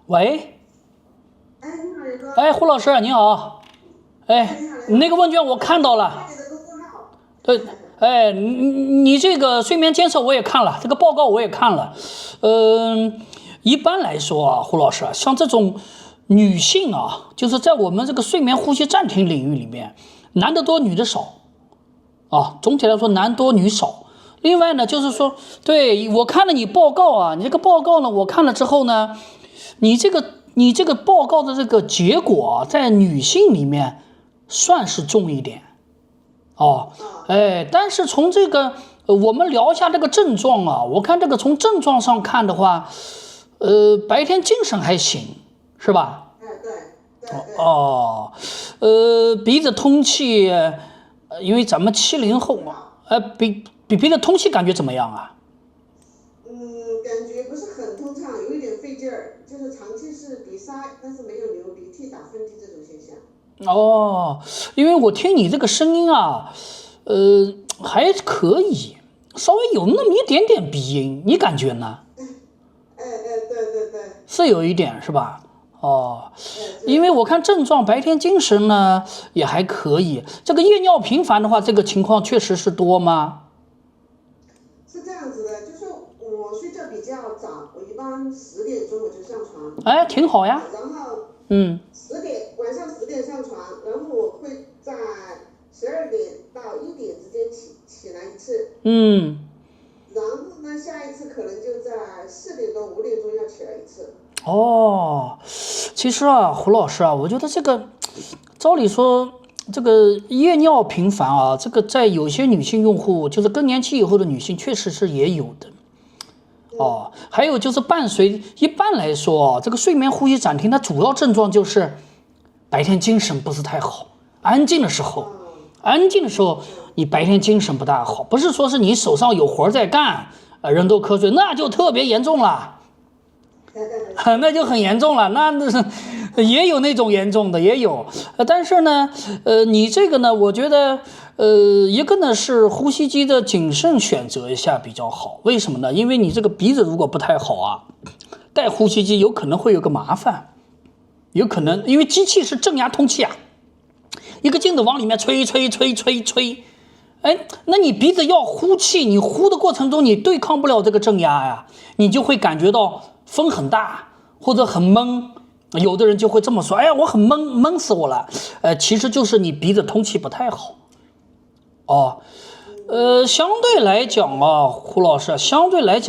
喂，哎，你好，宇哥。哎，胡老师你好，哎，你那个问卷我看到了，你的公众号。对，哎，你这个睡眠监测我也看了，这个报告我也看了，一般来说啊，胡老师啊，像这种女性啊，就是在我们这个睡眠呼吸暂停领域里面，男的多，女的少啊，总体来说男多女少。另外呢，就是说，对，我看了你报告啊，你这个报告呢，我看了之后呢，你这个报告的这个结果啊，在女性里面算是重一点哦，哎，但是从这个我们聊一下这个症状啊，我看这个从症状上看的话，白天精神还行，是吧？哎，对。哦，鼻子通气，因为咱们70后嘛，鼻子通气感觉怎么样啊？感觉不是很通畅，有一点费劲儿，就是长期是鼻塞，但是没有流鼻涕、打喷嚏这种现象。哦，因为我听你这个声音啊，还可以，稍微有那么一点点鼻音，你感觉呢？对。是有一点是吧？哦，对。因为我看症状白天精神呢也还可以，这个夜尿频繁的话，这个情况确实是多吗？是这样子的，就是我睡觉比较早，我一般10点钟我就上床。哎，挺好呀。然后晚上10点上床，然后我会在12点到1点之间起来一次。然后呢，下一次可能就在4点多5点钟要起来一次。哦，其实啊，胡老师啊，我觉得这个，照理说，这个夜尿频繁啊，这个在有些女性用户，就是更年期以后的女性，确实是也有的。哦，还有就是一般来说啊，这个睡眠呼吸暂停，它主要症状就是白天精神不是太好，安静的时候你白天精神不大好，不是说是你手上有活在干，人都瞌睡，那就特别严重了。那就很严重了，那是也有那种严重的，也有，但是呢，你这个呢，我觉得，一个呢是呼吸机的谨慎选择一下比较好，为什么呢？因为你这个鼻子如果不太好啊，戴呼吸机有可能会有个麻烦，有可能因为机器是正压通气啊，一个劲的往里面吹，哎，那你鼻子要呼气，你呼的过程中你对抗不了这个正压呀，你就会感觉到风很大或者很闷，有的人就会这么说，哎呀，我很闷，闷死我了。其实就是你鼻子通气不太好。哦，相对来讲啊，胡老师，相对来讲。